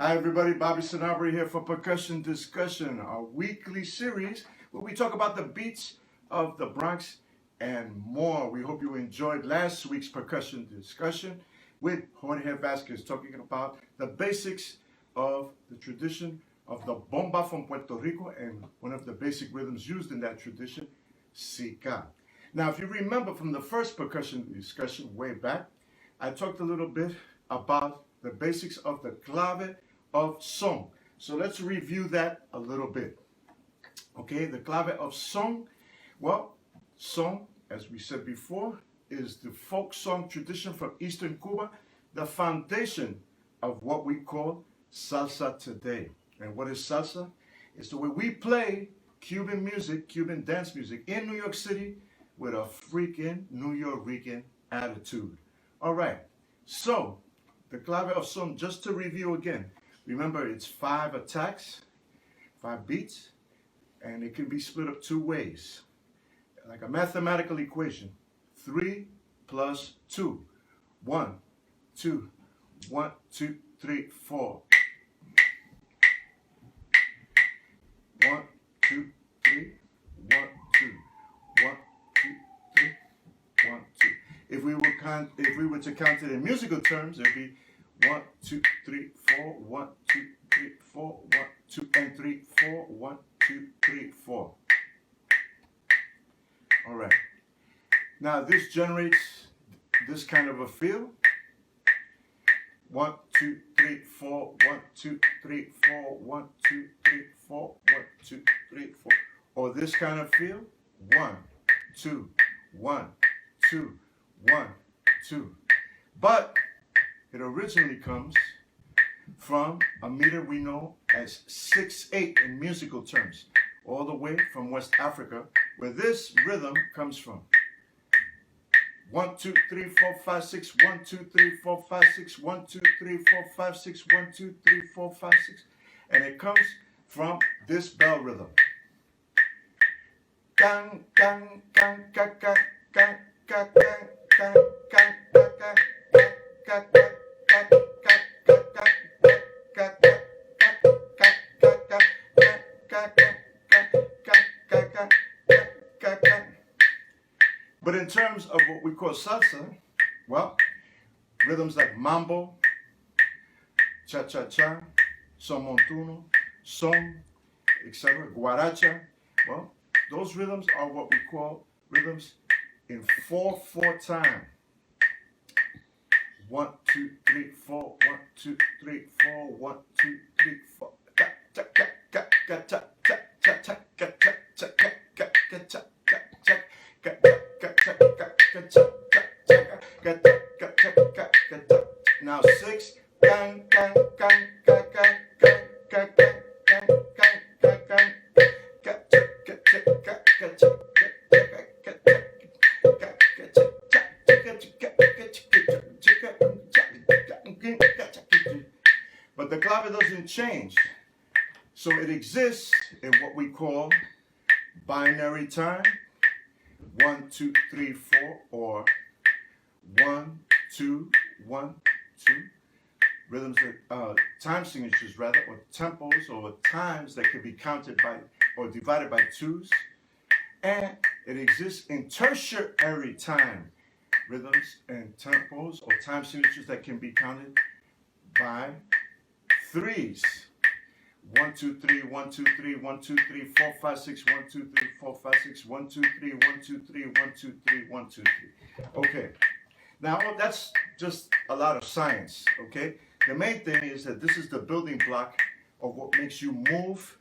Hi everybody, Bobby Sanabria here for Percussion Discussion, our weekly series where we talk about the beats of the Bronx and more. We hope you enjoyed last week's Percussion Discussion with Jorge Vasquez talking about the basics of the tradition of the bomba from Puerto Rico and one of the basic rhythms used in that tradition, Sika. Now, if you remember from the first Percussion Discussion way back, I talked a little bit about the basics of the clave of song. So let's review that a little bit. Okay, the clave of song. Well, song, as we said before, is the folk song tradition from Eastern Cuba, the foundation of what we call salsa today. And what is salsa? It's the way we play Cuban music, Cuban dance music in New York City with a freaking New York-Rican attitude. All right, so the clave of song, just to review again, remember it's 5 attacks, 5 beats, and it can be split up 2 ways. Like a mathematical equation, 3 plus 2. 1, 2, 1, 2, 3, 4. 1, 2, 3, 1, 2, 1, 2, 3, 1, 2. If we were to count it in musical terms, it'd be 1, 2, 3, 4, 1, 2, 3, 4, 1, 2, and 3, 4, 1, 2, 3, 4. All right. Now this generates this kind of a feel. 1, 2, 3, 4, 1, 2, 3, 4, 1, 2, 3, 4, 1, 2, 3, 4. Or this kind of feel. 1, 2, 1, 2, 1, 2. But it originally comes from a meter we know as 6/8 in musical terms, all the way from West Africa, where this rhythm comes from. 1, 2, 3, 4, 5, 6, 1, 2, 3, 4, 5, 6, 1, 2, 3, 4, 5, 6, 1, 2, 3, 4, 5, 6. And it comes from this bell rhythm. Gang, gang, gang, gang, gang, gang, gang, gang, gang, gang, gang, gang, gang. But in terms of what we call salsa, well, rhythms like mambo, cha-cha-cha, son montuno, son, etc., guaracha, well, those rhythms are what we call rhythms in 4/4 time. 1, 2, 3, 4, 1, 2, 3, 4, 1, 2, 3, 4. Now 6. Gang, gang, gang, gang, gang, gang, gang, gang, gang, gang, but the clave doesn't change. So it exists in what we call binary time. 1, 2, 3, 4, or 1, 2, 1, 2. Rhythms that time signatures rather, or tempos, or times that can be counted by or divided by 2s. And it exists in tertiary time. Rhythms and tempos or time signatures that can be counted by 3s. 1, 2, 3, 1, 2, 3, 1, 2, 3, 4, 5, 6, 1, 2, 3, 4, 5, 6, 1, 2, 3, 1, 2, 3, 1, 2, 3, 1, 2, 3. Okay. Now that's just a lot of science, okay? The main thing is that this is the building block of what makes you move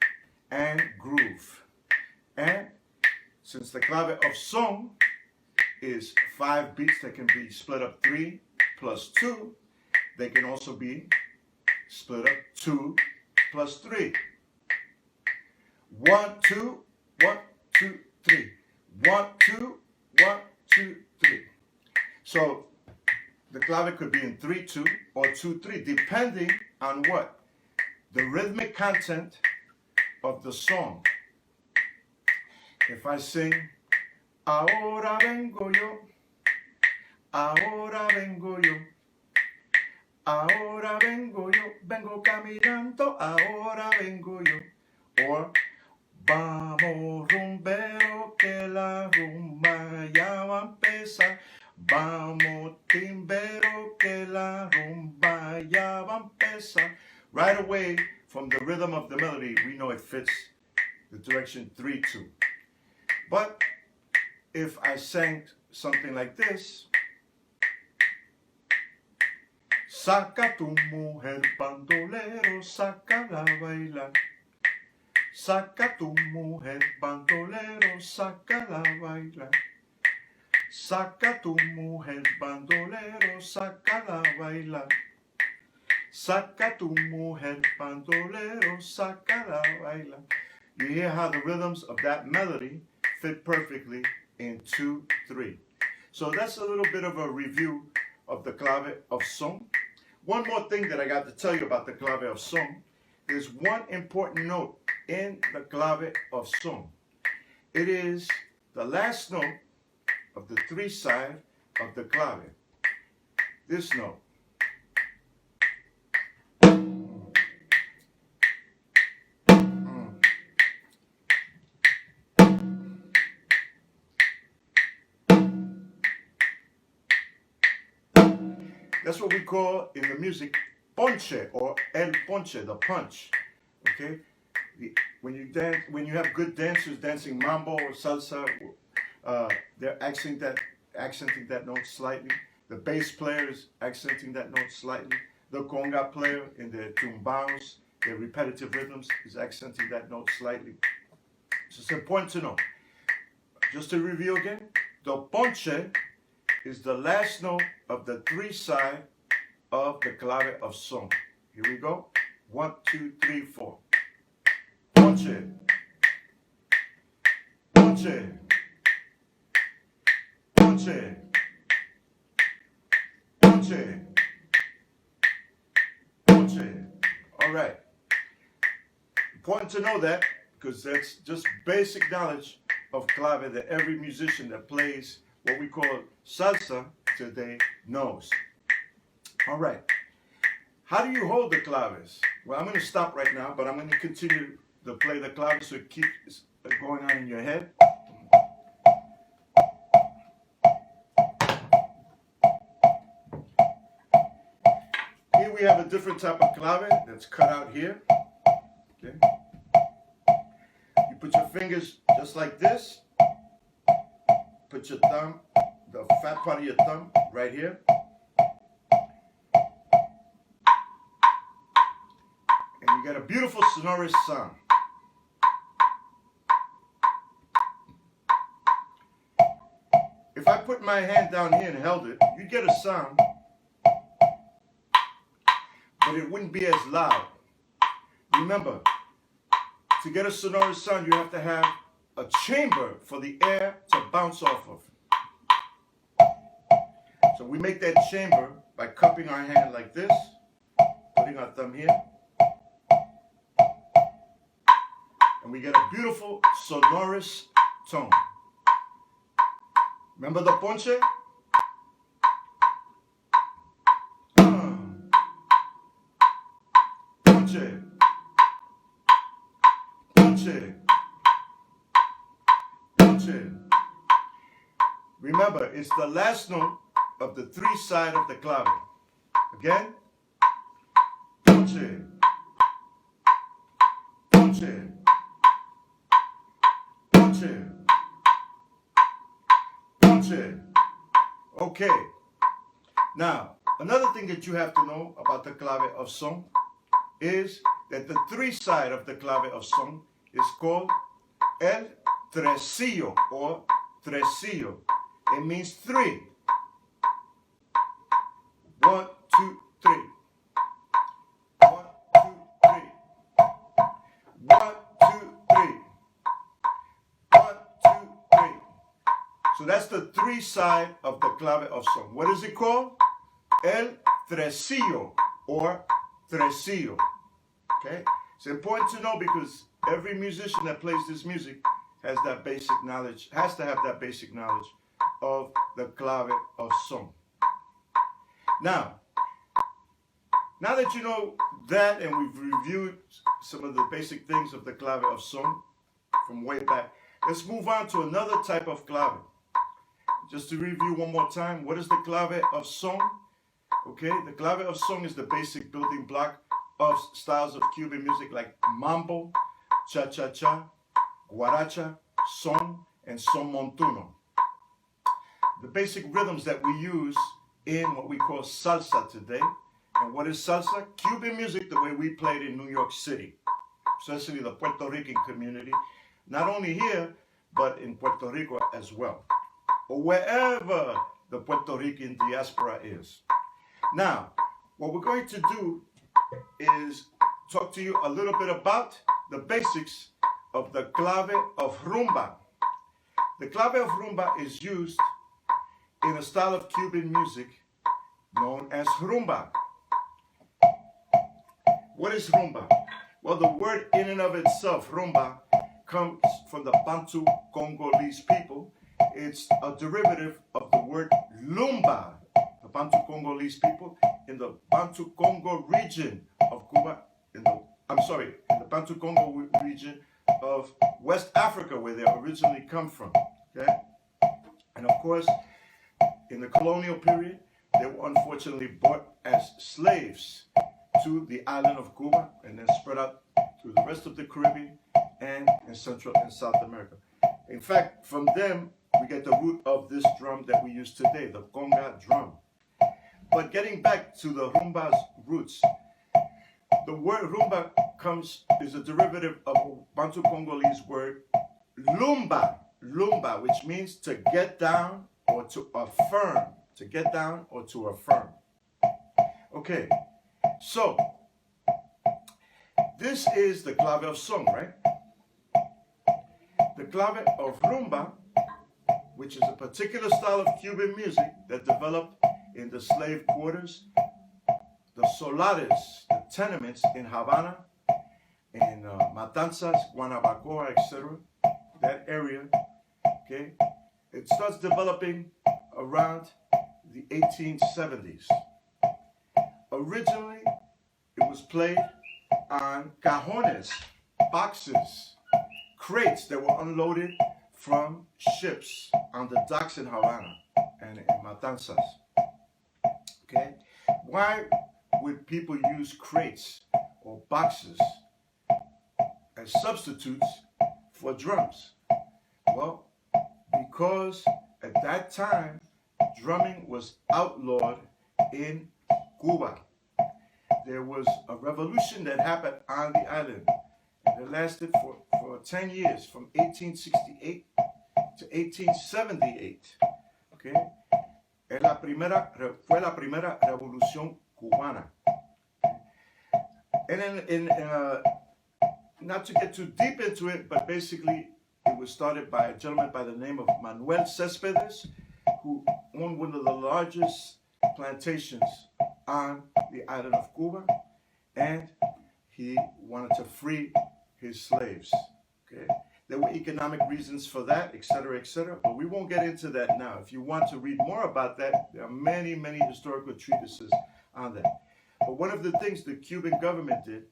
and groove. And since the clave of song is 5 beats that can be split up 3 plus 2, they can also be split up 2 plus 3. 1, 2, 1, 2, 3. 1, 2, 1, 2, 3. So the clave could be in 3/2 or 2/3, depending on what? The rhythmic content of the song. If I sing, ahora vengo yo, ahora vengo yo, ahora vengo yo, vengo caminando, ahora vengo yo. Or, vamos rumbero que la rumba ya va a empezar. Vamos timbero que la rumba ya va a empezar. Right away from the rhythm of the melody, we know it fits the direction 3-2. But if I sang something like this, saca tu mujer bandolero, sácala a bailar. Saca tu mujer bandolero, sácala a bailar. Saca tu mujer bandolero, sácala a bailar. Saca tu mujer bandolero, sácala a bailar. You hear how the rhythms of that melody fit perfectly in 2-3. So that's a little bit of a review of the clave of son. One more thing that I got to tell you about the clave of son. There's one important note in the clave of son. It is the last note of the 3 side of the clave. This note. That's what we call in the music ponche or el ponche, the punch. Okay, when you have good dancers dancing mambo or salsa, they're accenting that note slightly. The bass player is accenting that note slightly. The conga player in their tumbaos, their repetitive rhythms, is accenting that note slightly. So it's important to know. Just to review again, the ponche is the last note of the 3 side of the clave of son. Here we go. 1, 2, 3, 4. Ponche. Ponche. Ponche. Ponche. Ponche. All right. Important to know that because that's just basic knowledge of clave that every musician that plays what we call salsa today knows. All right. How do you hold the claves? Well, I'm going to stop right now, but I'm going to continue to play the claves so it keeps going on in your head. Here we have a different type of clave that's cut out here. Okay. You put your fingers just like this. Put your thumb, the fat part of your thumb, right here. And you get a beautiful sonorous sound. If I put my hand down here and held it, you'd get a sound, but it wouldn't be as loud. Remember, to get a sonorous sound, you have to have a chamber for the air to bounce off of. So we make that chamber by cupping our hand like this, putting our thumb here, and we get a beautiful sonorous tone. Remember the ponche? Ponche. Ponche. Remember, it's the last note of the 3 side of the clave. Again. Ponche. Ponche. Ponche. Ponche. Okay. Now, another thing that you have to know about the clave of son is that the 3 side of the clave of son is called el tresillo or tresillo. It means 3. 1, 2, 3. 1, 2, 3. 1, 2, 3. 1, 2, 3. So that's the 3 side of the clave of son. What is it called? El tresillo or tresillo. Okay? It's important to know because every musician that plays this music has that basic knowledge, has to have that basic knowledge of the clave of son. Now, Now that you know that, and we've reviewed some of the basic things of the clave of son from way back, let's move on to another type of clave. Just to review one more time, what is the clave of son? Okay, the clave of son is the basic building block of styles of Cuban music like mambo, cha-cha-cha, guaracha, son, and son montuno. The basic rhythms that we use in what we call salsa today. And what is salsa? Cuban music the way we played in New York City, especially the Puerto Rican community, not only here, but in Puerto Rico as well, or wherever the Puerto Rican diaspora is. Now, what we're going to do is talk to you a little bit about the basics of the clave of rumba. The clave of rumba is used in a style of Cuban music known as rumba. What is rumba? Well, the word in and of itself, rumba, comes from the Bantu Congolese people. It's a derivative of the word lumba. The Bantu Congolese people in the Bantu Congo region of Cuba, in the Bantu Congo region of West Africa, where they originally come from. Okay? And of course, in the colonial period, they were unfortunately bought as slaves to the island of Cuba and then spread out through the rest of the Caribbean and in Central and South America. In fact, from them, we get the root of this drum that we use today, the conga drum. But getting back to the rumba's roots, the word rumba is a derivative of a Bantu Congolese word, lumba, which means to get down or to affirm, to get down or to affirm. Okay, so this is the clave of son, right? The clave of rumba, which is a particular style of Cuban music that developed in the slave quarters, the solares, the tenements in Havana, in Matanzas, Guanabacoa, etc., that area, okay? It starts developing around the 1870s. Originally, it was played on cajones, boxes, crates that were unloaded from ships on the docks in Havana and in Matanzas. Okay? Why would people use crates or boxes as substitutes for drums? Well, because at that time, drumming was outlawed in Cuba. There was a revolution that happened on the island, and it lasted for 10 years, from 1868 to 1878. Okay? Fue la primera revolución cubana. And not to get too deep into it, but basically it was started by a gentleman by the name of Manuel Céspedes, who owned one of the largest plantations on the island of Cuba, and he wanted to free his slaves. Okay, there were economic reasons for that, etc., etc., but we won't get into that now. If you want to read more about that, there are many, many historical treatises on that. But one of the things the Cuban government did,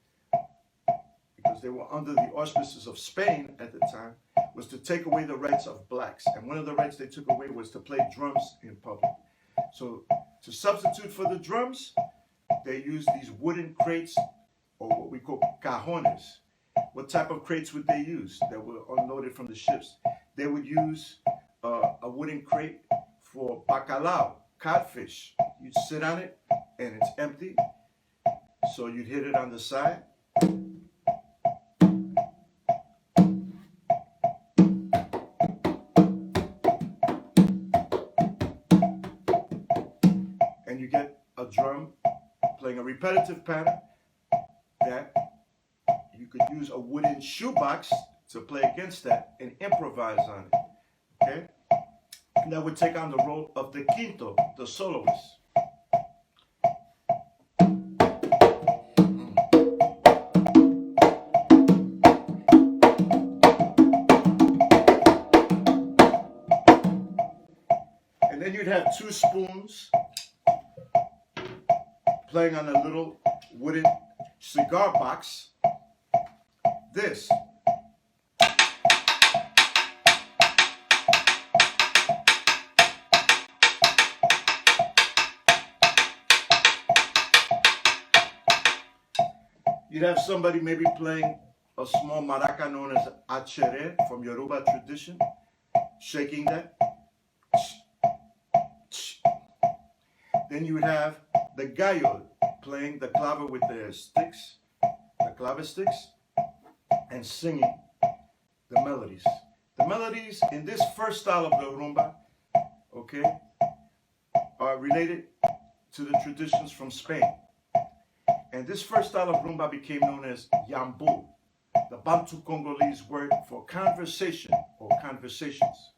because they were under the auspices of Spain at the time, was to take away the rights of blacks. And one of the rights they took away was to play drums in public. So to substitute for the drums, they used these wooden crates, or what we call cajones. What type of crates would they use that were unloaded from the ships? They would use a wooden crate for bacalao, codfish. You'd sit on it and it's empty, so you'd hit it on the side. And you get a drum playing a repetitive pattern that you could use a wooden shoebox to play against that and improvise on it. Okay? And that would take on the role of the quinto, the soloist. And then you'd have two spoons playing on a little wooden cigar box, this. You'd have somebody maybe playing a small maraca known as achere from Yoruba tradition, shaking that. Then you would have the gallo playing the clave with their sticks, the clave sticks, and singing the melodies. The melodies in this first style of the rumba, okay, are related to the traditions from Spain. And this first style of rumba became known as yambo, the Bantu Congolese word for conversation or conversations.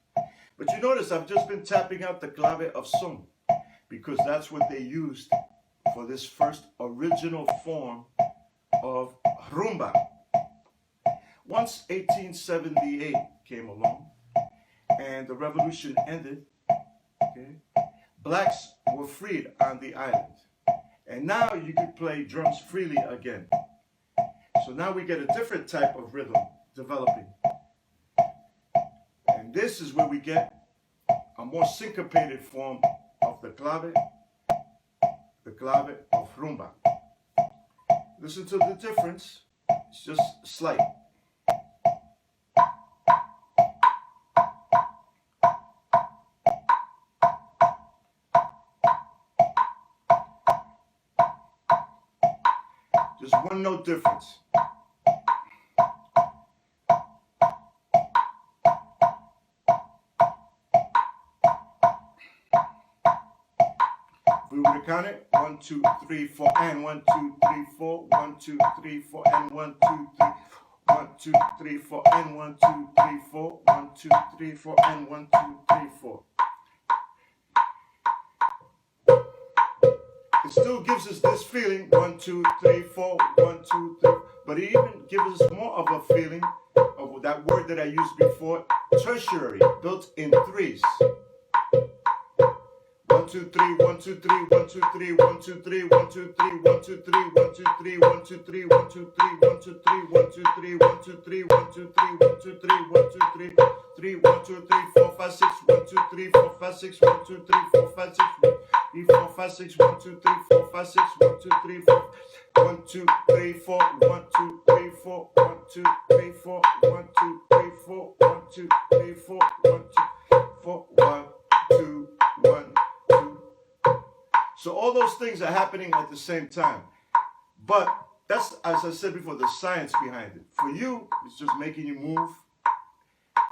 But you notice I've just been tapping out the clave of son, because that's what they used for this first original form of rumba. Once 1878 came along and the revolution ended, okay, blacks were freed on the island. And now you could play drums freely again. So now we get a different type of rhythm developing. And this is where we get a more syncopated form of the clave of rumba. Listen to the difference. It's just slight. Just one note difference. If we were to count it, 1, 2, 3, 4, and 1, 2, 3, 4, 1, 2, 3, 4, and 1, 2, 3, 1, 2, 3, 4, and 1, 2, 3, 4, 1, 2, 3, 4, and 1, 2, 3, 4. It still gives us this feeling, 1, 2, 3, 4, 1, 2, 3, but it even gives us more of a feeling of that word that I used before, tertiary, built in threes. 1, 2, 3, 1, 2, 3, 1, 2, 3, 1, 2, 3, 1, 2, 3, 1, 2, 3, 1, 2, 3, 1, 2, 3, 1, 2, 3, 1, 2, 3, 1, 2, 3, 1, 2, 3, 1, 2, 3, 1, 2, 3, 1, 2, 3, 3, 1, 2, 3, 4, 5, 6, 1, 2, 3, 4, 5, 6, 1, 2, 3, 4, 5, 6, 3, 4, 5, 6, 1, 2, 3, 4, 5, 6, 1, 2, 3, 4, 1, 2, 3, 4, 1, 2, 3, 4, 1, 2, 3, 4, 1, 2, 3, 4, 1, 2, 3, 4, 1, 2, 4, 1, 2, 1, 2. So all those things are happening at the same time. But that's, as I said before, the science behind it. For you, it's just making you move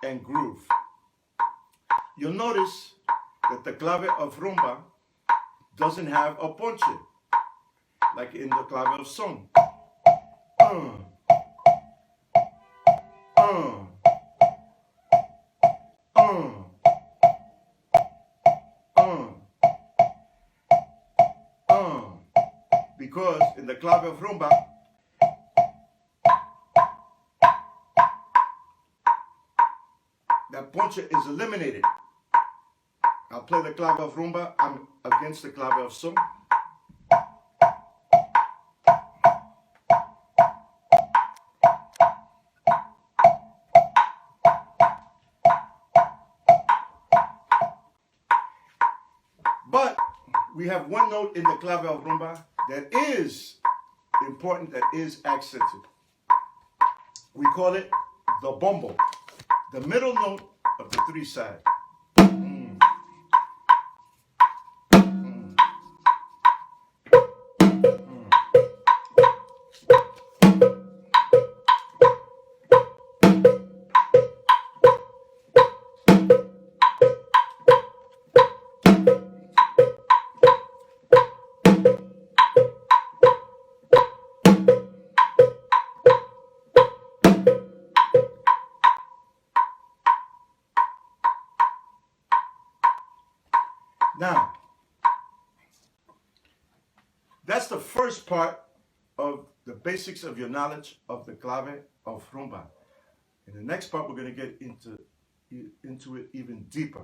and groove. You'll notice that the clave of rumba doesn't have a ponche, like in the clave of son. Because in the clave of rumba, that ponche is eliminated. I'll play the clave of rumba, I'm against the clave of son. But we have one note in the clave of rumba that is important, that is accented. We call it the bombo, the middle note of the three side. Now, that's the first part of the basics of your knowledge of the clave of rumba. In the next part, we're going to get into it even deeper.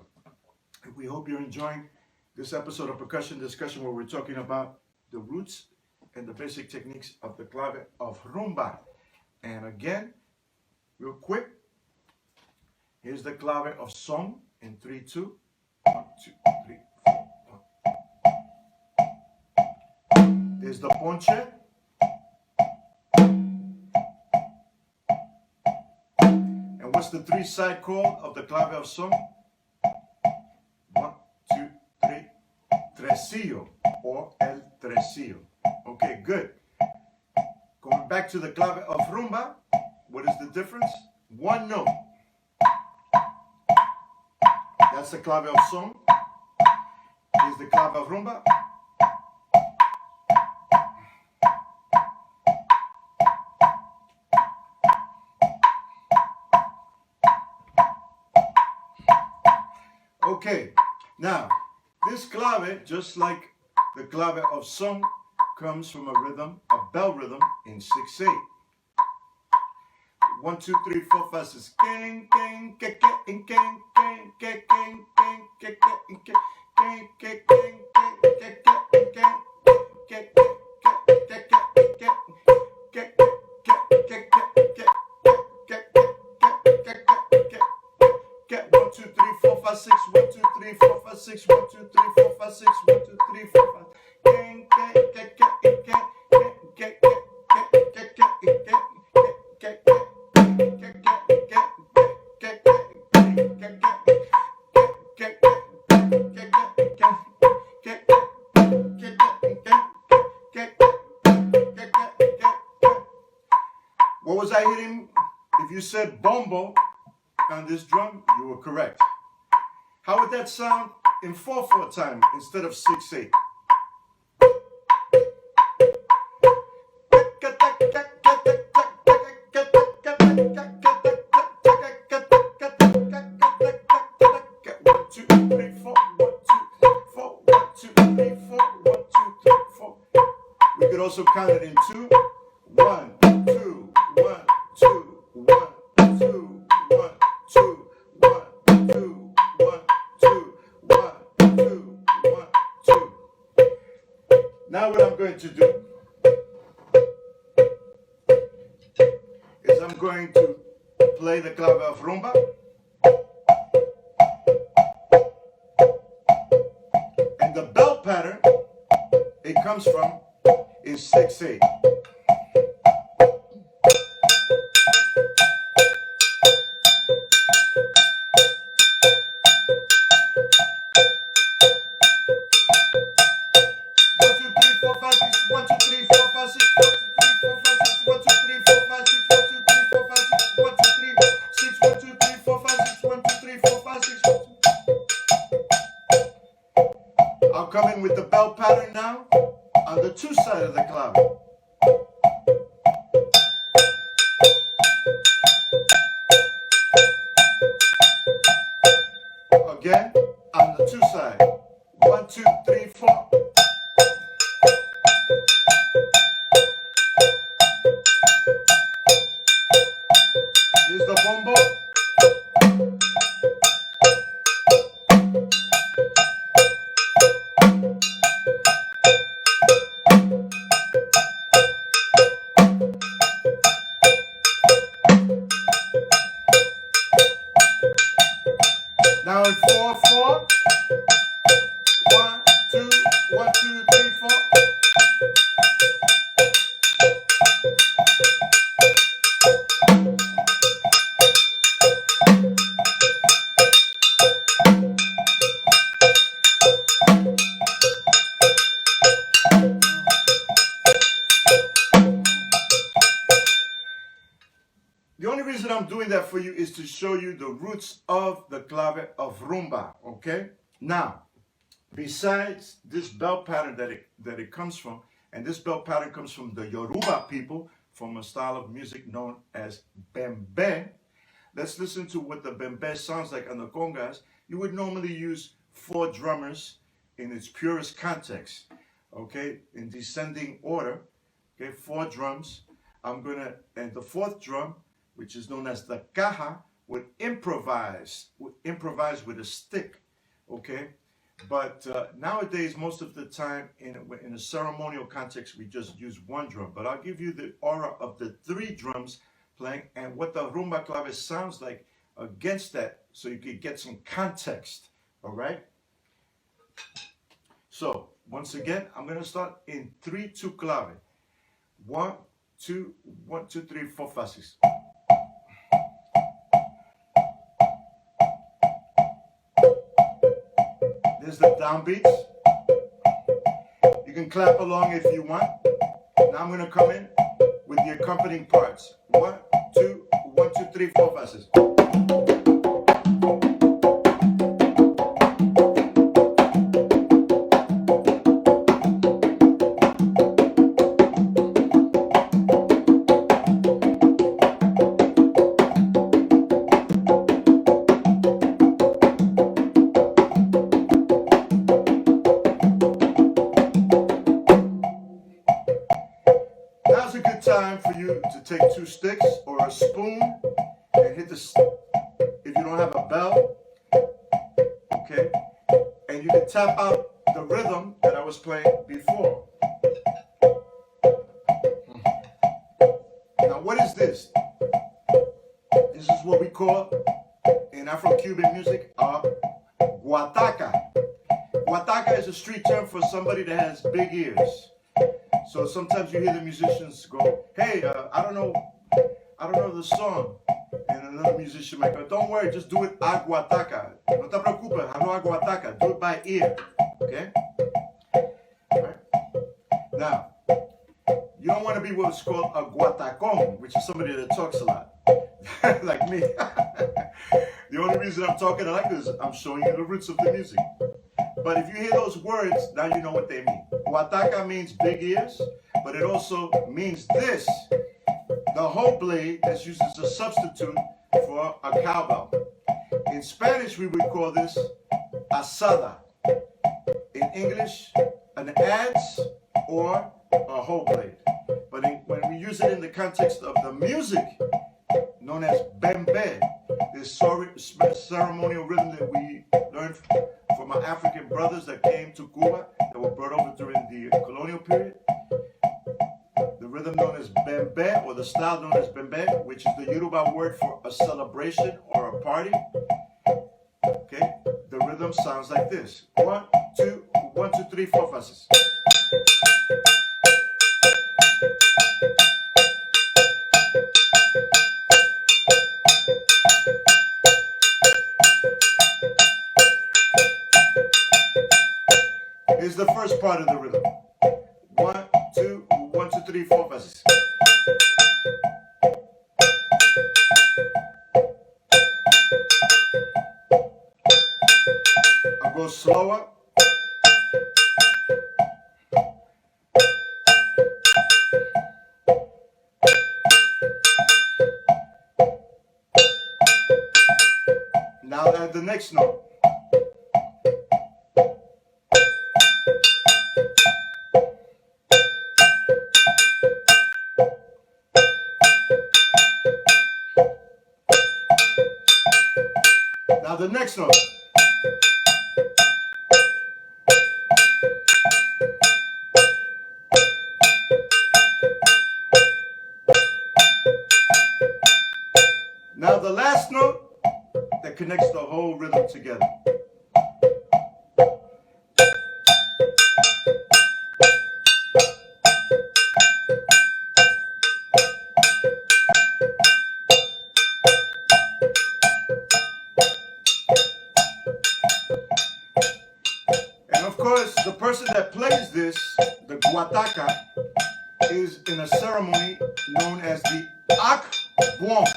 We hope you're enjoying this episode of Percussion Discussion, where we're talking about the roots and the basic techniques of the clave of rumba. And again, real quick, here's the clave of son in 3-2. 1, 2, 3, 4. There's the ponche. And what's the 3-side chord of the clave of son? 1, 2, 3. Tresillo, or el tresillo. Okay, good. Going back to the clave of rumba, what is the difference? One note. That's the clave of son. Here's the clave of rumba. Okay, now this clave, just like the clave of son, comes from a rhythm, a bell rhythm in 6/8. 1, 2, 3, 4, 5, 6. King, king, king, king, king, king, king, king, king, king, king, king, king, What was I hitting? If you said bombo on this drum, you were correct. How would that sound in 4/4 time instead of 6/8? We could also count it in 2. 1, 2, 1, 2, 1, 2, 1, 2, 1, 2, 1, 2, 1, 2, 1, 2. Now what I'm going to do is I'm going to play the clave of rumba. And the bell pattern it comes from is 6/8. I'll come in with the bell pattern now on the 2 side of the clave. Again, on the 2 side. 1, 2, 3, 4. Here's the bombo. Now in 4/4. 1, 2, 1, 2, 3, 4. The only reason I'm doing that for you is to show you the roots of the clave of rumba, okay? Now, besides this bell pattern that it comes from, and this bell pattern comes from the Yoruba people, from a style of music known as bembe. Let's listen to what the bembe sounds like on the congas. You would normally use 4 drummers in its purest context, okay? In descending order, okay? 4 drums. And the 4th drum, which is known as the caja, would improvise with a stick, okay? But nowadays, most of the time, in a ceremonial context, we just use one drum. But I'll give you the aura of the 3 drums playing and what the rumba clave sounds like against that, so you could get some context. All right? So, once again, I'm going to start in 3-2 clave. 1, 2, 1, 2, 3, 4 faces. There's the downbeats. You can clap along if you want. Now I'm going to come in with the accompanying parts. 1, 2, 1, 2, 3, 4 faces. Now's a good time for you to take 2 sticks or a spoon and hit if you don't have a bell, okay? And you can tap out the rhythm that I was playing before. Now, what is this? This is what we call, in Afro-Cuban music, a guataca. Guataca is a street term for somebody that has big ears. So sometimes you hear the musicians go, hey, I don't know the song. And another musician might go, don't worry, just do it a guataca. No te preocupes, no a guataca. Do it by ear. Okay? All right? Now, you don't want to be what's called a guatacón, which is somebody that talks a lot. Like me. The only reason I'm talking like this is I'm showing you the roots of the music. But if you hear those words, now you know what they mean. Guataca means big ears, but it also means this. The whole blade that's used as a substitute for a cowbell. In Spanish, we would call this asada. In English, an adze or a whole blade. But when we use it in the context of the music, known as bembe, this ceremonial rhythm that we learned from our African brothers that came to Cuba, that were brought over during the colonial period. The rhythm known as bembe, or the style known as bembe, which is the Yoruba word for a celebration or a party. Okay, the rhythm sounds like this. 1, 2, 1, 2, 3, 4 faces. Here's the first part of the rhythm. 1, 2, 1, 2, 3, 4 faces. I'll go slower. Now add the next note. Now the next note. Now the last note that connects the whole rhythm together. Of course, the person that plays this, the guataca, is in a ceremony known as the akbuon,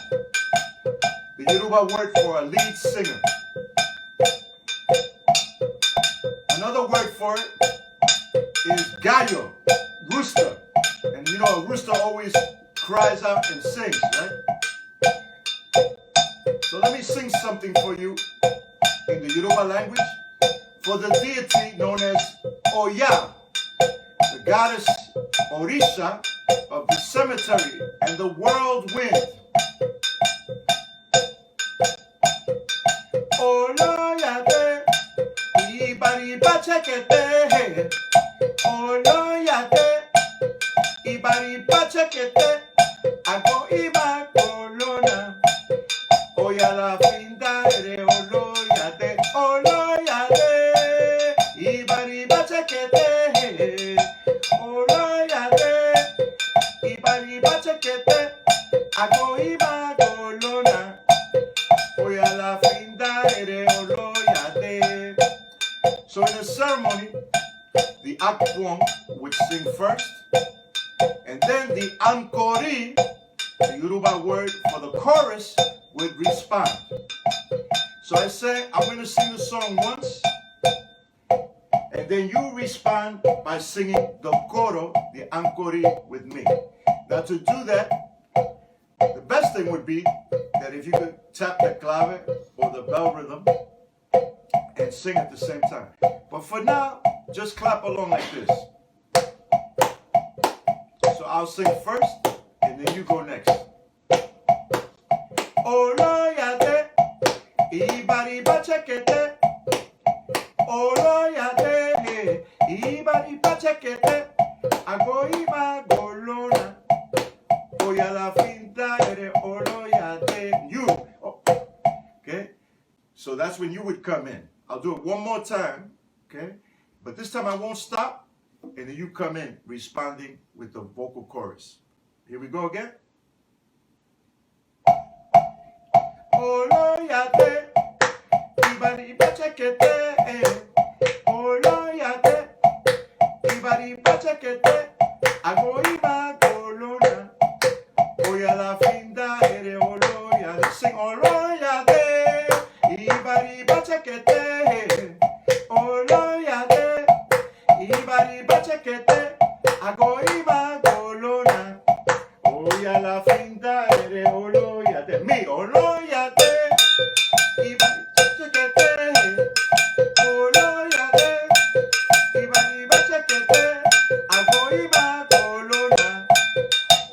the Yoruba word for a lead singer. Another word for it is gallo, rooster. And you know a rooster always cries out and sings, right? So let me sing something for you in the Yoruba language for the deity known as Oya, the goddess Orisha of the cemetery and the world wind. Oloyate, ibari chequete, oloyate, ibariba chequete, ago iba colona, oya la finda ere oloyate, oloyate, ibariba chequete, oloyate, ibariba chequete, ago iba colona, oya la finda ere oloyate. So in the ceremony, the akpong would sing first, and then the ankori, the Yoruba word for the chorus, would respond. So I say, I'm going to sing the song once, and then you respond by singing the coro, the ankori, with me. Now to do that, the best thing would be that if you could tap the clave or the bell rhythm and sing at the same time. But for now, just clap along like this. So I'll sing first, and then you go next. Oloyate, ibariba chequete. Oloyate, ibariba chequete. Ago iba golona. Oya la finta ere oloyate. You. Oh. Okay? So that's when you would come in. I'll do it one more time. Okay? But this time I won't stop, and then you come in responding with the vocal chorus. Here we go again. Oloyate, ibariba chequete. Oloyate, ibariba chequete. Ago iba colona. Oya la finda ere oloyate. Sing oloyate, ibariba chequete. Oloyate, ibariba chequete, ago iba golona, oya la finta ere oloyate, mi oloyate, ibariba chequete, oloyate, ibariba chequete, ago iba golona,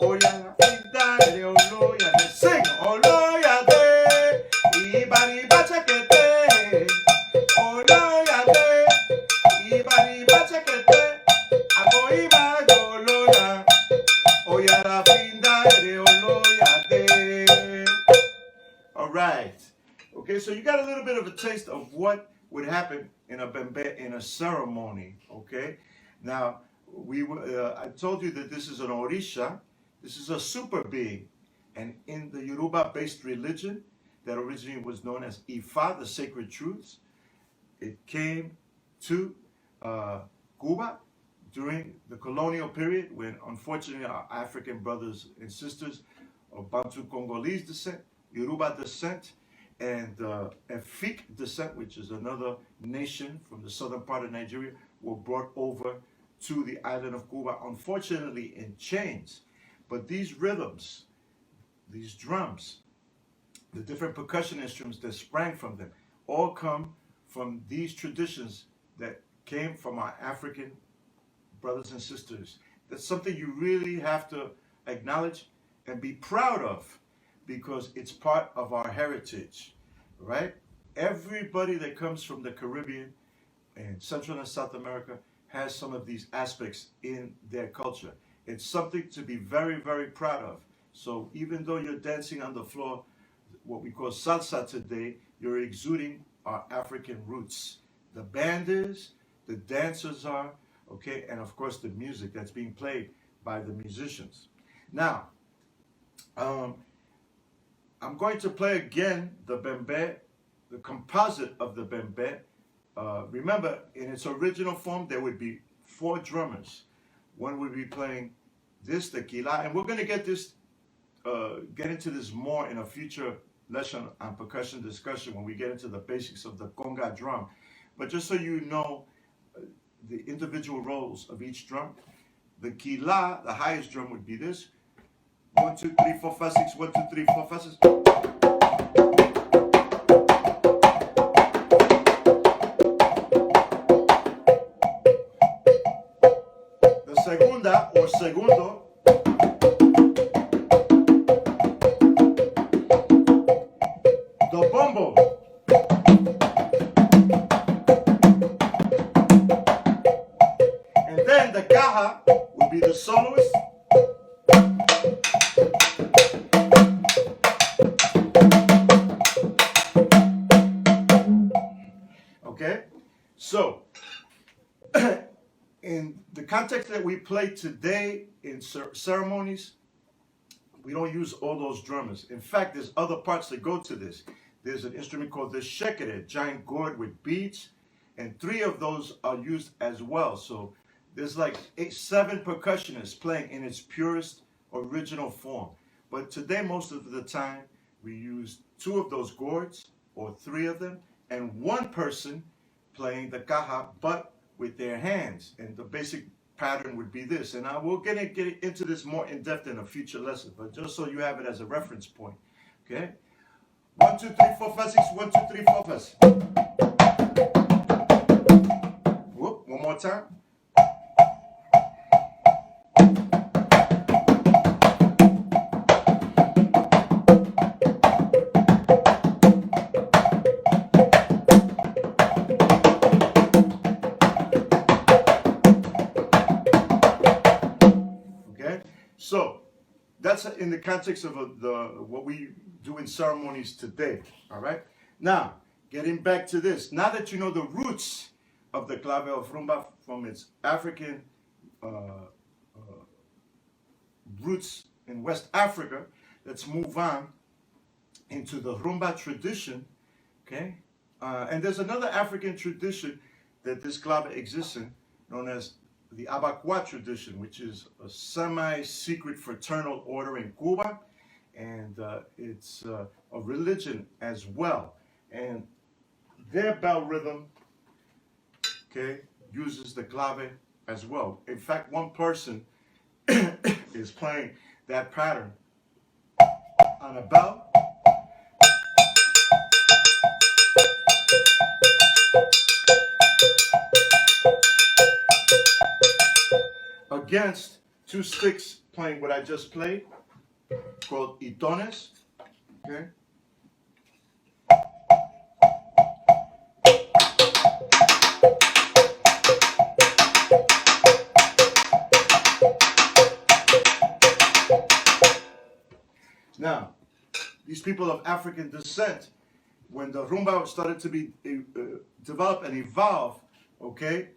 oya la finta ere oloyate, sing oloyate, ibariba chequete. All right. Okay, so you got a little bit of a taste of what would happen in a bembe, in a ceremony. Okay. Now I told you that this is an orisha. This is a super being, and in the Yoruba-based religion that originally was known as Ifa, the sacred truths, it came to Cuba during the colonial period, when unfortunately our African brothers and sisters of Bantu Congolese descent, Yoruba descent, and Efik descent, which is another nation from the southern part of Nigeria, were brought over to the island of Cuba, unfortunately in chains. But these rhythms, these drums, the different percussion instruments that sprang from them, all come from these traditions that came from our African brothers and sisters. That's something you really have to acknowledge and be proud of, because it's part of our heritage, right? Everybody that comes from the Caribbean and Central and South America has some of these aspects in their culture. It's something to be very, very proud of. So even though you're dancing on the floor, what we call salsa today, you're exuding our African roots. The band is, the dancers are, okay, and of course the music that's being played by the musicians. Now, I'm going to play again the bembe, the composite of the bembe. Remember, in its original form, there would be 4 drummers. One would be playing this, the kila, and we're going to get into this more in a future lesson on percussion discussion when we get into the basics of the conga drum. But just so you know the individual roles of each drum, the kila, the highest drum, would be this. 1, 2, 3, 4, 5, 6, 1, 2, 3, 4, 5, 6. The segunda or segundo, the bombo. the caja will be the soloist. Okay, so in the context that we play today in ceremonies, we don't use all those drummers. In fact, there's other parts that go to this. There's an instrument called the shekere, giant gourd with beads, and 3 of those are used as well. So there's like 7 percussionists playing in its purest original form. But today, most of the time, we use 2 of those gourds, or 3 of them, and 1 person playing the caja, but with their hands. And the basic pattern would be this. And I will get into this more in depth in a future lesson, but just so you have it as a reference point. Okay? 1, 2, 3, 4, 5, 6. 1, 2, 3, 4, 5. Whoop, one more time. So that's in the context of what we do in ceremonies today. All right. Now, getting back to this. Now that you know the roots of the clave of rumba from its African roots in West Africa, let's move on into the rumba tradition. Okay. And there's another African tradition that this clave exists in, known as the Abacua tradition, which is a semi-secret fraternal order in Cuba, and it's a religion as well. And their bell rhythm, okay, uses the clave as well. In fact, one person is playing that pattern on a bell. Against 2 sticks playing what I just played, called itones. Okay. Now, these people of African descent, when the rumba started to be develop and evolve, okay,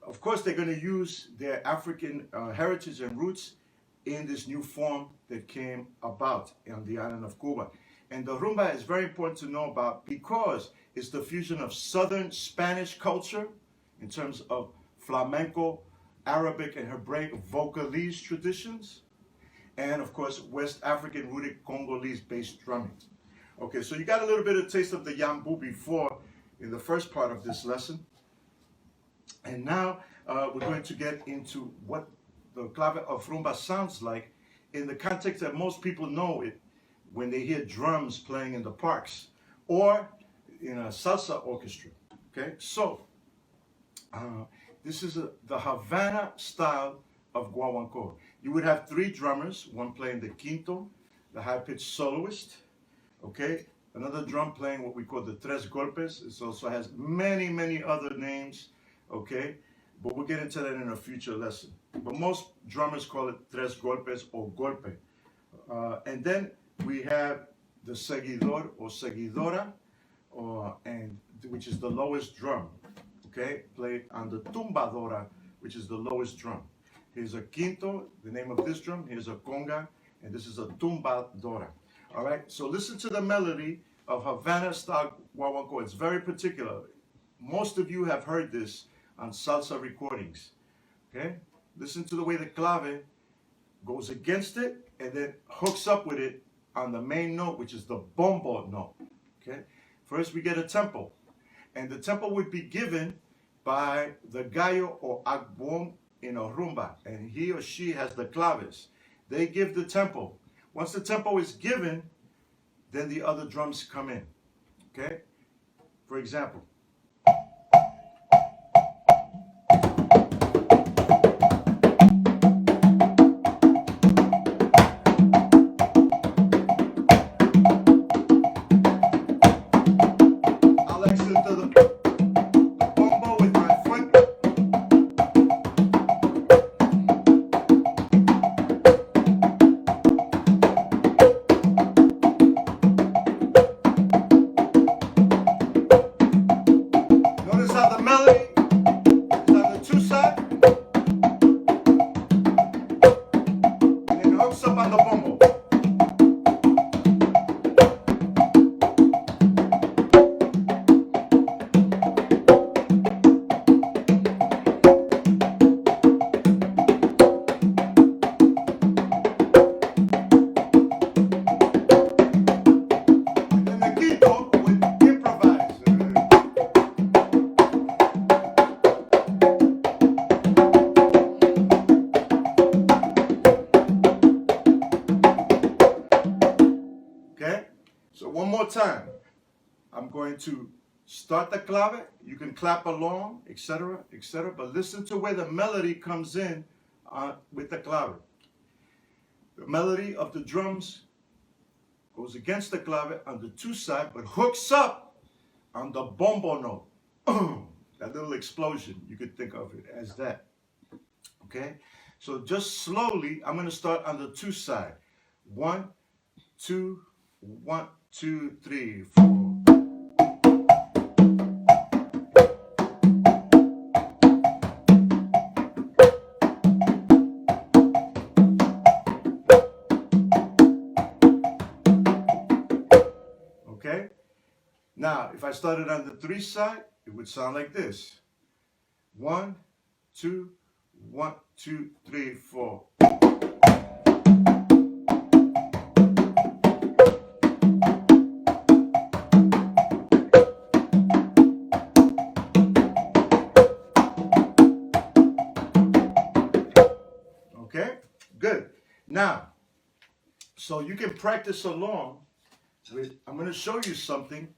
of course, they're going to use their African heritage and roots in this new form that came about on the island of Cuba. And the rumba is very important to know about because it's the fusion of Southern Spanish culture in terms of flamenco, Arabic, and Hebraic vocalese traditions, and of course, West African rooted Congolese-based drumming. Okay, so you got a little bit of taste of the yambu before in the first part of this lesson. And now we're going to get into what the clave of rumba sounds like in the context that most people know it when they hear drums playing in the parks or in a salsa orchestra. Okay, so this is the Havana style of guaguancó. You would have 3 drummers, one playing the quinto, the high-pitched soloist, okay? Another drum playing what we call the tres golpes. It also has many, many other names, okay? But we'll get into that in a future lesson. But most drummers call it tres golpes or golpe. And then we have the seguidor or seguidora, which is the lowest drum, okay? Played on the tumbadora, which is the lowest drum. Here's a quinto, the name of this drum. Here's a conga, and this is a tumbadora. All right, so listen to the melody of Havana style guaguancó. It's very particular. Most of you have heard this on salsa recordings. Okay, listen to the way the clave goes against it and then hooks up with it on the main note, which is the bombo note. Okay, first we get a tempo, and the tempo would be given by the gallo or agbon in a rumba, and he or she has the claves. They give the tempo. Once the tempo is given, then the other drums come in. Okay? For example. I'll exit the bombo with my foot. going to start the clave. You can clap along, etc., etc. But listen to where the melody comes in with the clave. The melody of the drums goes against the clave on the two side, but hooks up on the bombo note. That little explosion, you could think of it as that. Okay? So just slowly, I'm going to start on the two side. 1, 2, 1, 2, 3, 4. Okay? Now, if I started on the 3 side, it would sound like this. 1, 2, 1, 2, 3, 4. Okay, good. Now, so you can practice along with, I'm going to show you something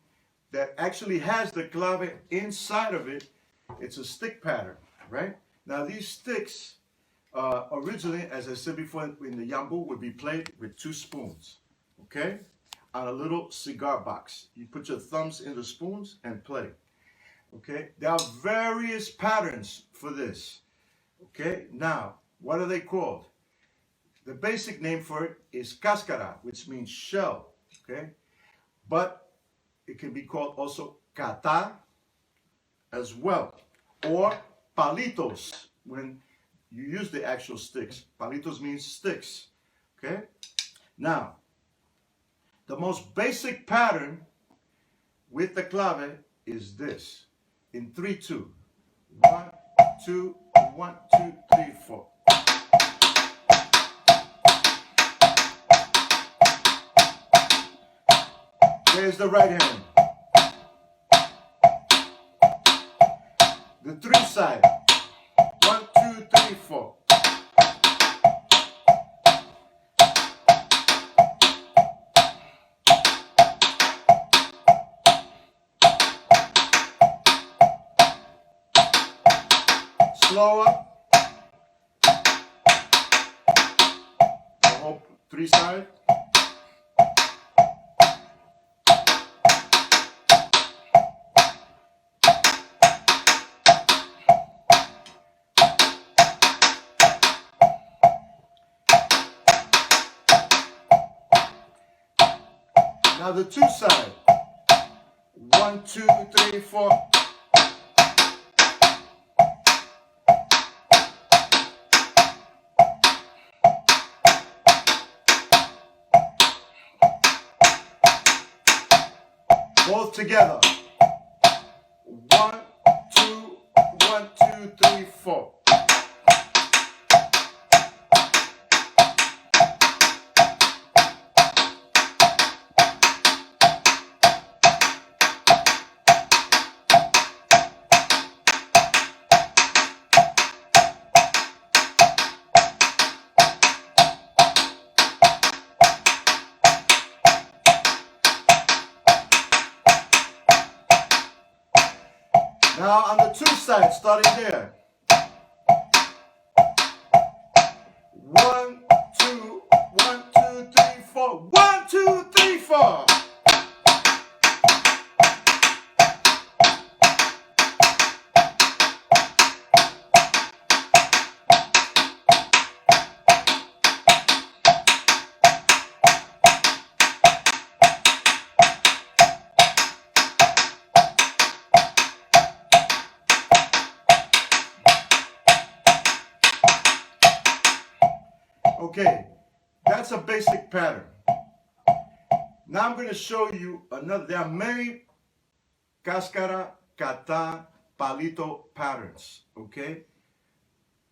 that actually has the clave inside of it. It's a stick pattern, right? Now these sticks, originally, as I said before, in the yambu, would be played with 2 spoons, okay? On a little cigar box. You put your thumbs in the spoons and play, okay? There are various patterns for this, okay? Now, what are they called? The basic name for it is cáscara, which means shell, okay? But it can be called also catar as well, or palitos when you use the actual sticks. Palitos means sticks, okay? Now, the most basic pattern with the clave is this, in 3-2. 1, 2, 1, 2, 3, 4. There's the right hand. The 3 side. 1, 2, 3, 4. Slower. The whole 3 side. Now the 2 side. 1, 2, 3, 4. Both together. 1, 2, 1, 2, 3, 4. Now on the 2 side, starting there. 1, 2, 1, 2, 3, 4. 1, 2, 3, 4. Okay, that's a basic pattern. Now I'm going to show you another. There are many cáscara, catar, palito patterns, okay?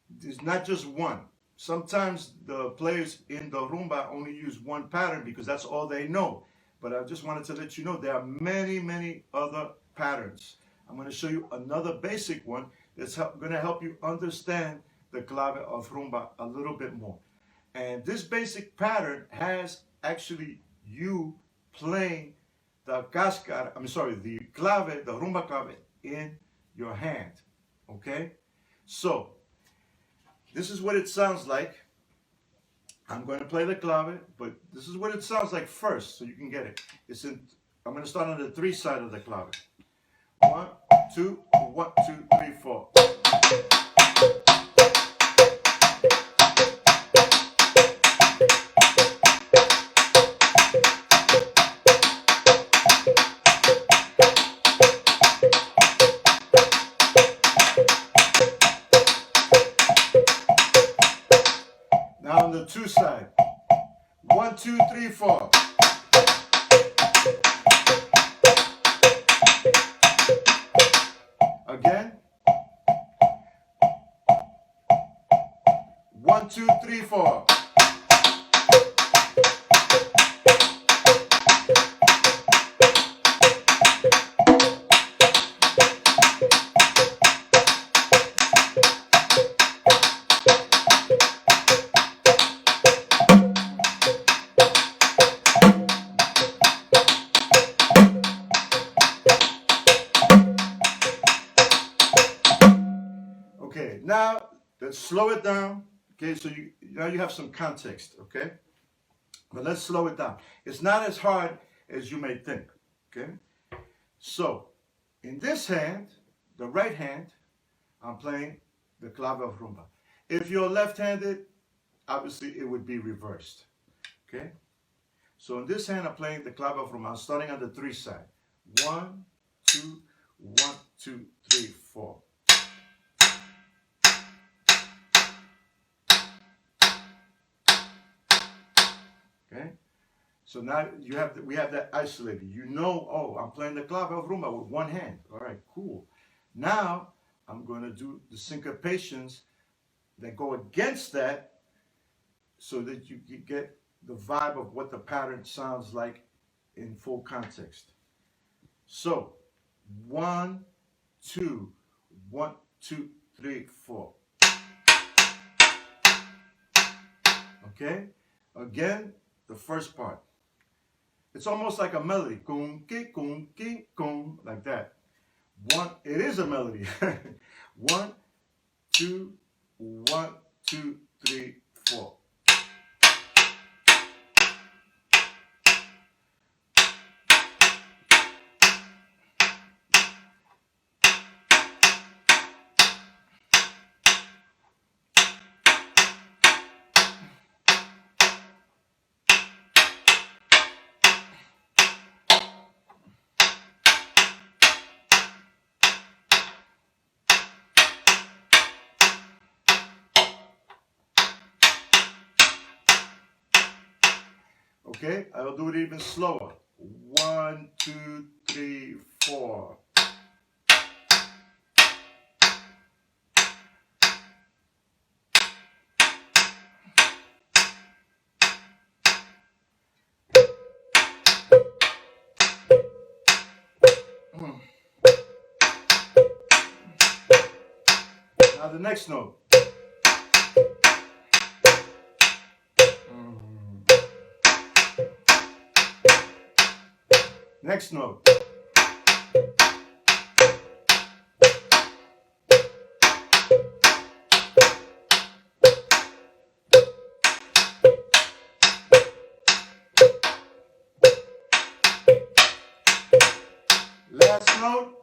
There's not just one. Sometimes the players in the rumba only use one pattern because that's all they know. But I just wanted to let you know there are many, many other patterns. I'm going to show you another basic one that's going to help you understand the clave of rumba a little bit more. And this basic pattern has actually you playing the cascara, the clave, the rumba clave in your hand, okay? So, this is what it sounds like. I'm going to play the clave, but this is what it sounds like first, so you can get it. I'm going to start on the 3 side of the clave. 1, 2, 1, 2, 3, 4. Now on the 2 side. 1, 2, 3, 4. Again. 1, 2, 3, 4. Okay, now let's slow it down. Okay, so now you have some context, okay? But let's slow it down. It's not as hard as you may think, okay? So, in this hand, the right hand, I'm playing the clave of rumba. If you're left-handed, obviously it would be reversed, okay? So in this hand, I'm playing the clave of rumba. I'm starting on the 3 side. 1, 2, 1, 2, 3, 4. Okay, so now we have that isolated. You know, oh, I'm playing the clave of rumba with 1 hand. All right, cool. Now I'm going to do the syncopations that go against that, so that you get the vibe of what the pattern sounds like in full context. So 1, 2, 1, 2, 3, 4. Okay, again. The first part. It's almost like a melody. Gung, ki, gung, like that. It is a melody. 1, 2, 1, 2, 3, 4. Okay, I'll do it even slower. 1, 2, 3, 4. Now the next note. Next note. Last note.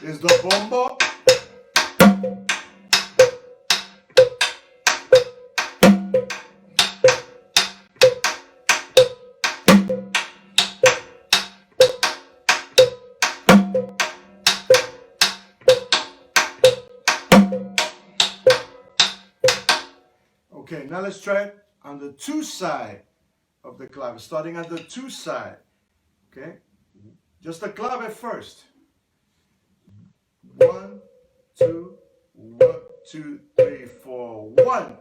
Is the bombo. Okay, now let's try it on the two side of the clave, starting on the two side. Okay, just the clave first. 1, 2, 1, 2, 3, 4, 1.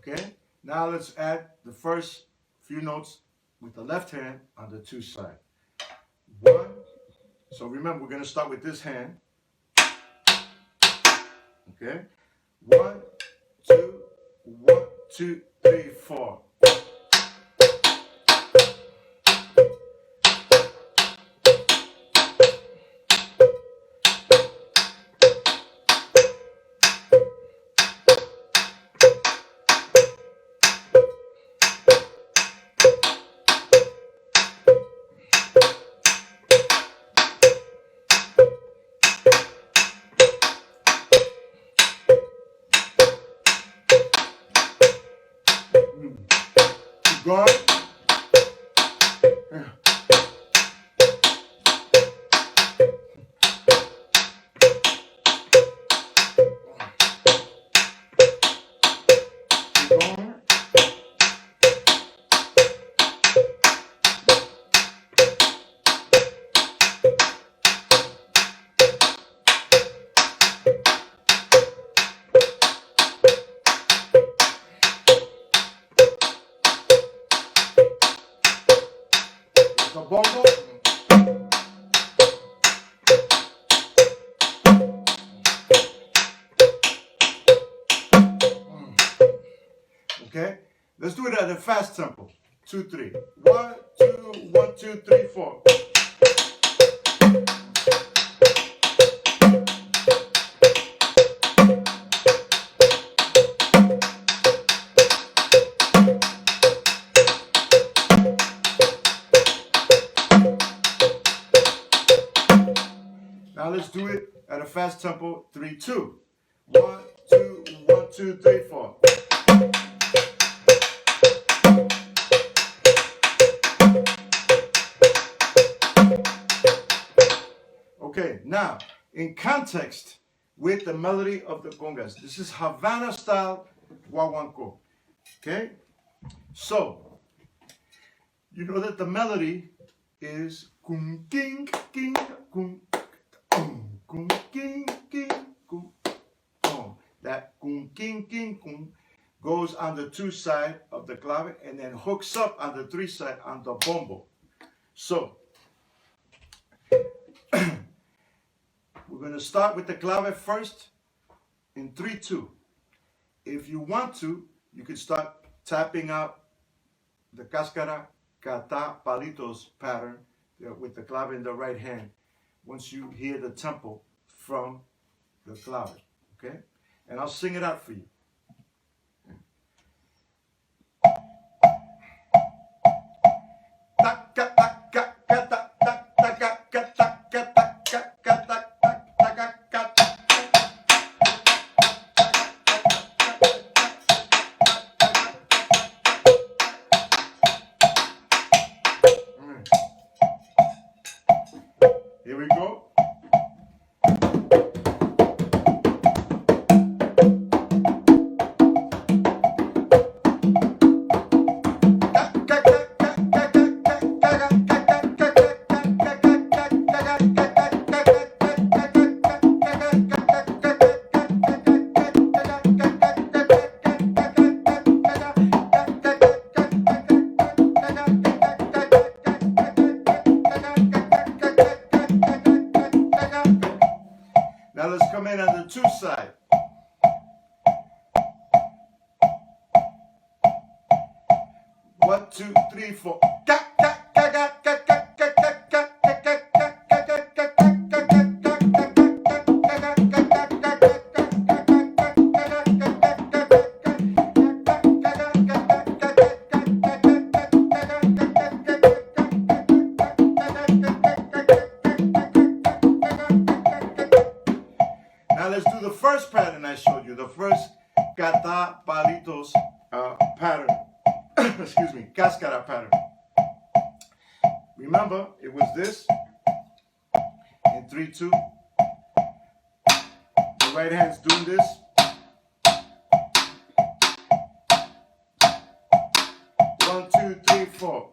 Okay, now let's add the first few notes with the left hand on the two side. 1. So remember, we're going to start with this hand. Okay, 1, 2, 1, 2, 3, 4. Going. The bongo. Okay, let's do it at a fast tempo. 2, 3. 1, 2, 1, 2, 3, 4. Now let's do it at a fast tempo. 3, 2. 1, 2, 1, 2, 3, 4. Okay, now in context with the melody of the congas. This is Havana style guaguancó. Okay, so you know that the melody is cum king king cum cum king king cum. That cum king king cum goes on the two side of the clave and then hooks up on the three side on the bombo. So we're going to start with the clave first in 3, 2. If you want to, you could start tapping out the cascara, cata, palitos pattern with the clave in the right hand once you hear the tempo from the clave. Okay? And I'll sing it out for you. Here we go. Now let's come in on the two side. One, 2, 3, 4. showed you, the first kata palitos pattern, excuse me, cascara pattern. Remember, it was this in 3-2. The right hand's doing this. One, two, three, four.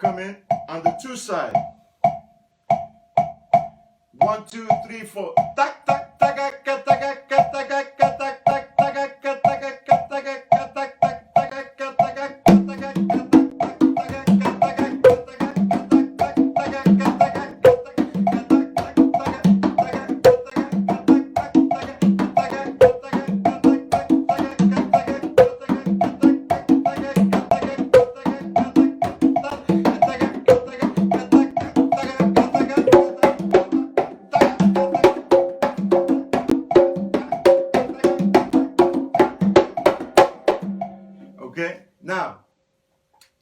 Come in on the two side. 1, 2, 3, 4. Tak tak tak tak tak tak tak tak Okay, now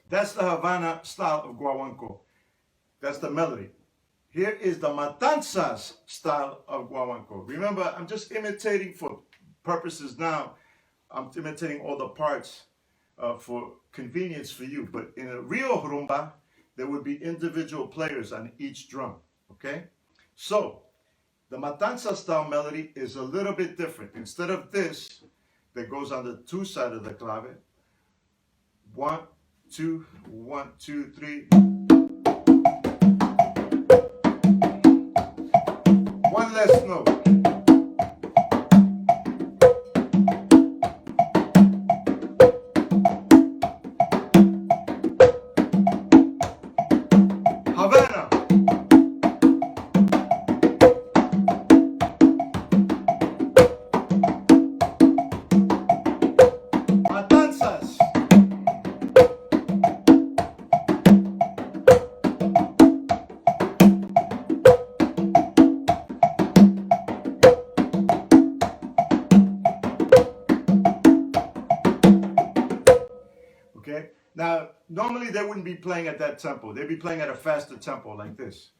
that's the Havana style of guaguancó. That's the melody. Here is the Matanzas style of guaguancó. Remember, I'm just imitating for purposes now. I'm imitating all the parts for convenience for you. But in a real rumba, there would be individual players on each drum. Okay, so the Matanzas style melody is a little bit different. Instead of this, that goes on the two side of the clave. 1, 2, 1, 2, 3. One less note. Havana. Matanzas. Okay. Now, normally they wouldn't be playing at that tempo. They'd be playing at a faster tempo like this.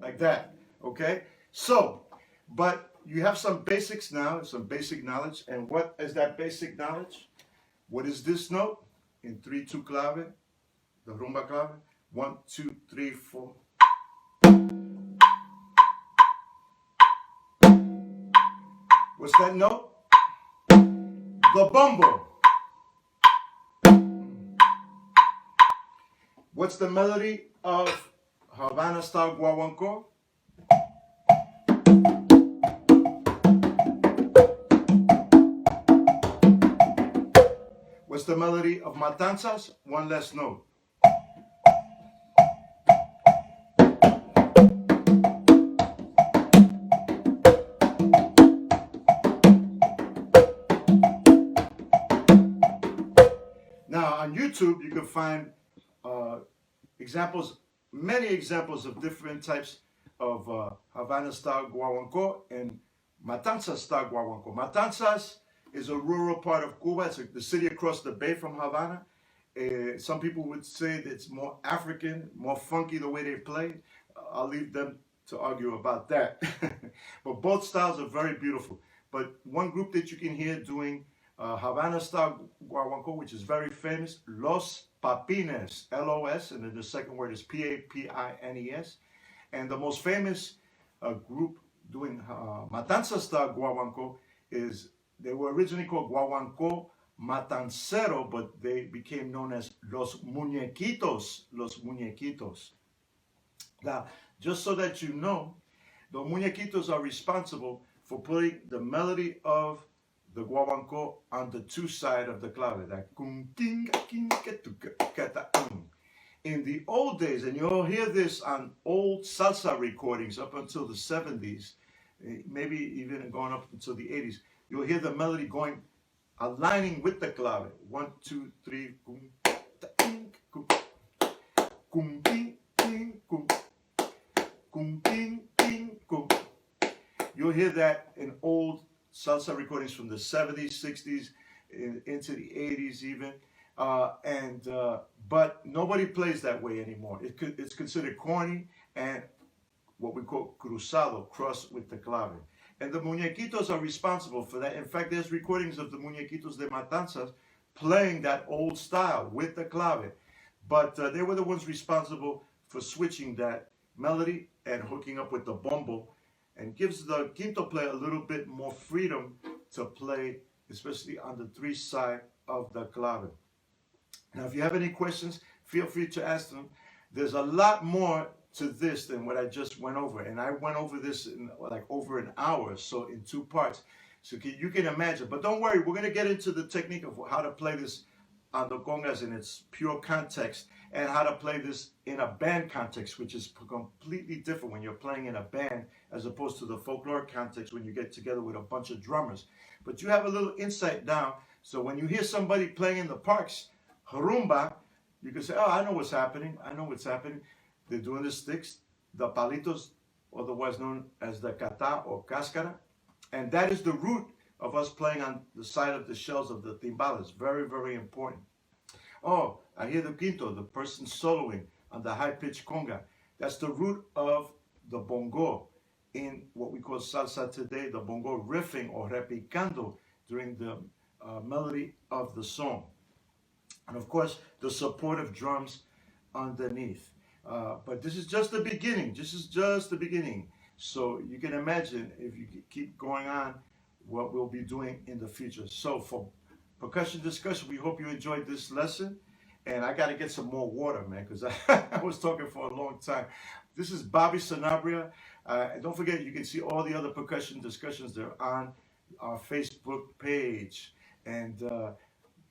Like that. Okay. So, but you have some basics now, some basic knowledge. And what is that basic knowledge? What is this note in 3-2 clave? The Rumba Clave. 1, 2, 3, 4. What's that note? The bumbo. What's the melody of Havana style guaguancó? What's the melody of Matanzas? One less note. Now on YouTube you can find examples, many examples of different types of Havana style guaguancó and Matanzas style guaguancó. Matanzas is a rural part of Cuba. It's the city across the bay from Havana. Some people would say that it's more African, more funky the way they play. I'll leave them to argue about that. But both styles are very beautiful. But one group that you can hear doing Havana style guaguancó, which is very famous, Los Papines, L-O-S, and then the second word is P-A-P-I-N-E-S. And the most famous group doing Matanzas style guaguancó is, they were originally called Guaguancó Matancero, but they became known as Los Muñequitos. Los Muñequitos. Now, just so that you know, the Muñequitos are responsible for putting the melody of the guaguancó on the two side of the clave. That cum, king, king, in the old days, and you'll hear this on old salsa recordings up until the 70s, maybe even going up until the 80s, you'll hear the melody going, aligning with the clave. 1, 2, 3, cum, king, cum, cum, king, king, cum, cum, king, king, cum. You'll hear that in old salsa recordings from the 70s, 60s, into the 80s even. But nobody plays that way anymore. It's considered corny and what we call cruzado, cross with the clave. And the muñequitos are responsible for that. In fact, there's recordings of the muñequitos de Matanzas playing that old style with the clave. But they were the ones responsible for switching that melody and hooking up with the bombo, and gives the quinto player a little bit more freedom to play, especially on the 3 side of the clave. Now, if you have any questions, feel free to ask them. There's a lot more to this than what I just went over, and I went over this in like over an hour, so in 2 parts. So you can imagine, but don't worry, we're going to get into the technique of how to play this on the congas in its pure context, and how to play this in a band context, which is completely different when you're playing in a band as opposed to the folklore context when you get together with a bunch of drummers. But you have a little insight now, so when you hear somebody playing in the parks, rumba, you can say, oh, I know what's happening. I know what's happening. They're doing the sticks, the palitos, otherwise known as the cata or cáscara. And that is the root of us playing on the side of the shells of the timbales. Very, very important. Oh, I hear the quinto, the person soloing on the high-pitched conga. That's the root of the bongo in what we call salsa today, the bongo riffing or repicando during the melody of the song. And of course, the supportive drums underneath. But this is just the beginning. This is just the beginning. So you can imagine, if you keep going on, what we'll be doing in the future. So for Percussion Discussion, we hope you enjoyed this lesson. And I got to get some more water, man, because I was talking for a long time. This is Bobby Sanabria. And don't forget, you can see all the other percussion discussions. They're on our Facebook page. And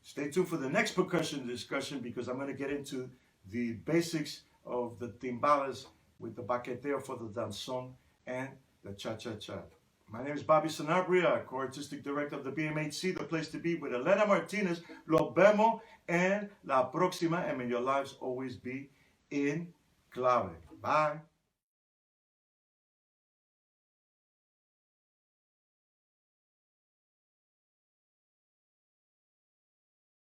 stay tuned for the next percussion discussion, because I'm going to get into the basics of the timbales with the baqueteo for the danzón and the cha-cha-cha. My name is Bobby Sanabria, co-artistic director of the BMHC, the place to be with Elena Martinez. Lo vemos en la próxima, and may your lives always be in clave. Bye.